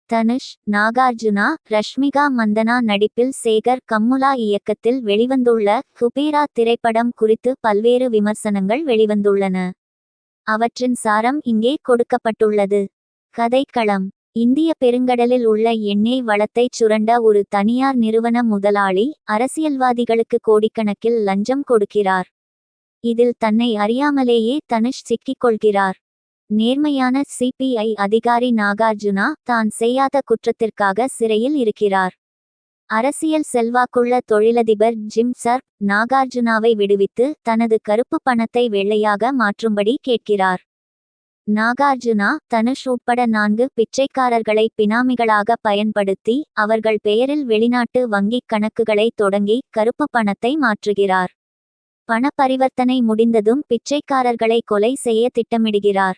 தனுஷ், நாகார்ஜுனா, ரஷ்மிகா மந்தனா நடிப்பில் சேகர் கம்முலா இயக்கத்தில் வெளிவந்துள்ள குபேரா திரைப்படம் குறித்து பல்வேறு விமர்சனங்கள் வெளிவந்துள்ளன. அவற்றின் சாரம் இங்கே கொடுக்கப்பட்டுள்ளது. கதைக்களம்: இந்திய பெருங்கடலில் உள்ள எண்ணெய் வளத்தைச் சுரண்ட ஒரு தனியார் நிறுவன முதலாளி அரசியல்வாதிகளுக்கு கோடிக்கணக்கில் லஞ்சம் கொடுக்கிறார். இதில் தன்னை அறியாமலேயே தனுஷ் சிக்கிக்கொள்கிறார். நேர்மையான சிபிஐ அதிகாரி நாகார்ஜுனா தான் செய்யாத குற்றத்திற்காக சிறையில் இருக்கிறார். அரசியல் செல்வாக்குள்ள தொழிலதிபர் ஜிம் சர்ப் நாகார்ஜுனாவை விடுவித்து தனது கருப்பு பணத்தை வெள்ளையாக மாற்றும்படி கேட்கிறார். நாகார்ஜுனா தனுஷ் உட்பட 4 பிச்சைக்காரர்களை பினாமிகளாக பயன்படுத்தி அவர்கள் பெயரில் வெளிநாட்டு வங்கிக் கணக்குகளை தொடங்கி கருப்பு பணத்தை மாற்றுகிறார். பண பரிவர்த்தனை முடிந்ததும் பிச்சைக்காரர்களை கொலை செய்ய திட்டமிடுகிறார்.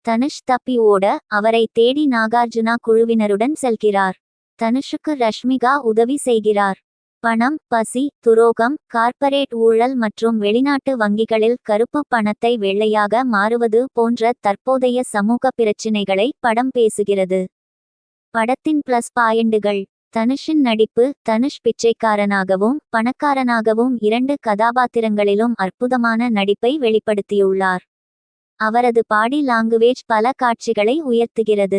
தனுஷ் தப்பி ஓட அவரை தேடி நாகார்ஜுனா குழுவினருடன் செல்கிறார். தனுஷுக்கு ரஷ்மிகா உதவி செய்கிறார். பணம், பசி, துரோகம், கார்ப்பரேட் ஊழல் மற்றும் வெளிநாட்டு வங்கிகளில் கருப்பு பணத்தை வெள்ளையாக மாறுவது போன்ற தற்போதைய சமூக பிரச்சினைகளை படம் பேசுகிறது. படத்தின் பிளஸ் பாயிண்டுகள்: தனுஷின் நடிப்பு: தனுஷ் பிச்சைக்காரனாகவும் பணக்காரனாகவும் 2 கதாபாத்திரங்களிலும் அற்புதமான நடிப்பை வெளிப்படுத்தியுள்ளார். அவரது பாடி லாங்குவேஜ் பல காட்சிகளை உயர்த்துகிறது.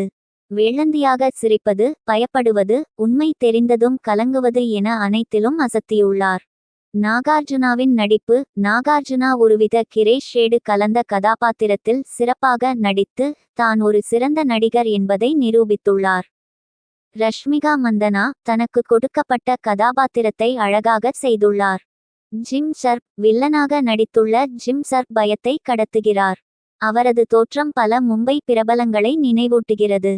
வேளந்தியாக சிரிப்பது, பயப்படுவது, உண்மை தெரிந்ததும் கலங்குவது என அனைத்திலும் அசத்தியுள்ளார். நாகார்ஜுனாவின் நடிப்பு: நாகார்ஜுனா ஒருவித கிரேஸ் ஷேடு கலந்த கதாபாத்திரத்தில் சிறப்பாக நடித்து தான் ஒரு சிறந்த நடிகர் என்பதை நிரூபித்துள்ளார். ரஷ்மிகா மந்தனா தனக்கு கொடுக்கப்பட்ட கதாபாத்திரத்தை அழகாக செய்துள்ளார். ஜிம் சர்ப் வில்லனாக நடித்துள்ள ஜிம் சர்ப் பயத்தை கடத்துகிறார். அவரது தோற்றம் பல மும்பை பிரபலங்களை நினைவூட்டுகிறது.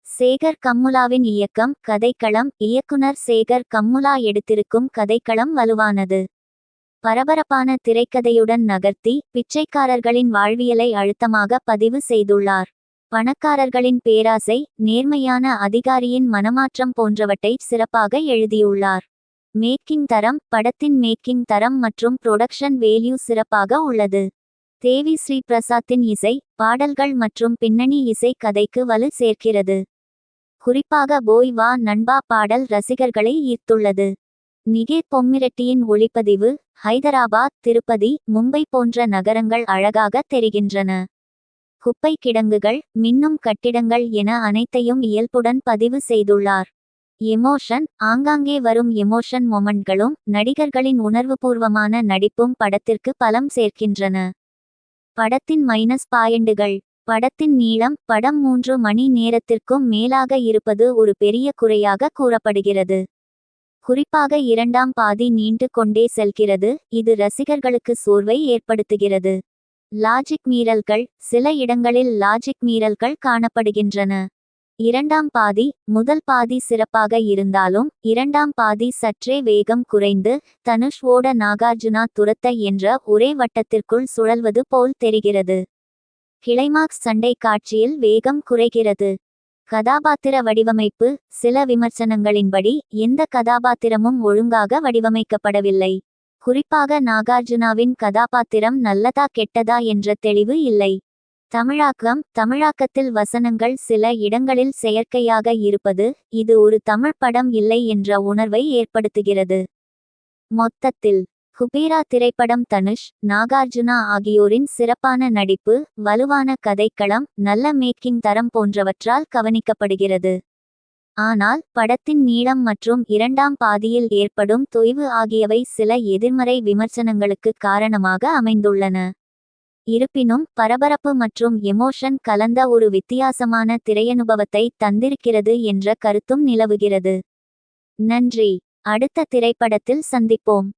சேகர் கம்முலாவின் இயக்கம்: கதைக்களம்: இயக்குனர் சேகர் கம்முலா எடுத்திருக்கும் கதைக்களம் வலுவானது. பரபரப்பான திரைக்கதையுடன் நகர்த்தி பிச்சைக்காரர்களின் வாழ்வியலை அழுத்தமாக பதிவு செய்துள்ளார். பணக்காரர்களின் பேராசை, நேர்மையான அதிகாரியின் மனமாற்றம் போன்றவற்றை சிறப்பாக எழுதியுள்ளார். மேக்கிங் தரம்: படத்தின் மேக்கிங் தரம் மற்றும் புரொடக்ஷன் வேல்யூ சிறப்பாக உள்ளது. தேவி ஸ்ரீ பிரசாத்தின் இசை, பாடல்கள் மற்றும் பின்னணி இசை கதைக்கு வலு சேர்க்கிறது. குறிப்பாக போய் வா நண்பா பாடல் ரசிகர்களை ஈர்த்துள்ளது. நிகேத் பொம்மிரெட்டியின் ஒளிப்பதிவு: ஹைதராபாத், திருப்பதி, மும்பை போன்ற நகரங்கள் அழகாக தெரிகின்றன. குப்பை கிடங்குகள், மின்னும் கட்டிடங்கள் என அனைத்தையும் இயல்புடன் பதிவு செய்துள்ளார். எமோஷன்: ஆங்காங்கே வரும் எமோஷன் மொமெண்ட்களும் நடிகர்களின் உணர்வுபூர்வமான நடிப்பும் படத்திற்கு பலம் சேர்க்கின்றன. படத்தின் மைனஸ் பாயிண்டுகள்: படத்தின் நீளம்: படம் 3 மணி நேரத்திற்கும் மேலாக இருப்பது ஒரு பெரிய குறையாக கூறப்படுகிறது. குறிப்பாக 2ஆம் பாதி நீண்டு கொண்டே செல்கிறது. இது ரசிகர்களுக்கு சோர்வை ஏற்படுத்துகிறது. லாஜிக் மீறல்கள்: சில இடங்களில் லாஜிக் மீறல்கள் காணப்படுகின்றன. 2ஆம் பாதி: முதல் பாதி சிறப்பாக இருந்தாலும் 2ஆம் பாதி சற்றே வேகம் குறைந்து தனுஷ் ஓட நாகார்ஜுனா துரத்த என்ற ஒரே வட்டத்திற்குள் சுழல்வது போல் தெரிகிறது. கிளைமாக்ஸ் சண்டை காட்சியில் வேகம் குறைகிறது. கதாபாத்திர வடிவமைப்பு: சில விமர்சனங்களின்படி எந்த கதாபாத்திரமும் ஒழுங்காக வடிவமைக்கப்படவில்லை. குறிப்பாக நாகார்ஜுனாவின் கதாபாத்திரம் நல்லதா கெட்டதா என்ற தெளிவு இல்லை. தமிழாக்கம்: தமிழாக்கத்தில் வசனங்கள் சில இடங்களில் செயற்கையாக இருப்பது இது ஒரு தமிழ் படம் இல்லை என்ற உணர்வை ஏற்படுத்துகிறது. மொத்தத்தில் குபேரா திரைப்படம் தனுஷ், நாகார்ஜுனா ஆகியோரின் சிறப்பான நடிப்பு, வலுவான கதைக்களம், நல்ல மேக்கிங் தரம் போன்றவற்றால் கவனிக்கப்படுகிறது. ஆனால் படத்தின் நீளம் மற்றும் 2ஆம் பாதியில் ஏற்படும் தொய்வு ஆகியவை சில எதிர்மறை விமர்சனங்களுக்கு காரணமாக அமைந்துள்ளன. இருப்பினும் பரபரப்பு மற்றும் எமோஷன் கலந்த ஒரு வித்தியாசமான திரையனுபவத்தை தந்திருக்கிறது என்ற கருத்தும் நிலவுகிறது. நன்றி. அடுத்த திரைப்படத்தில் சந்திப்போம்.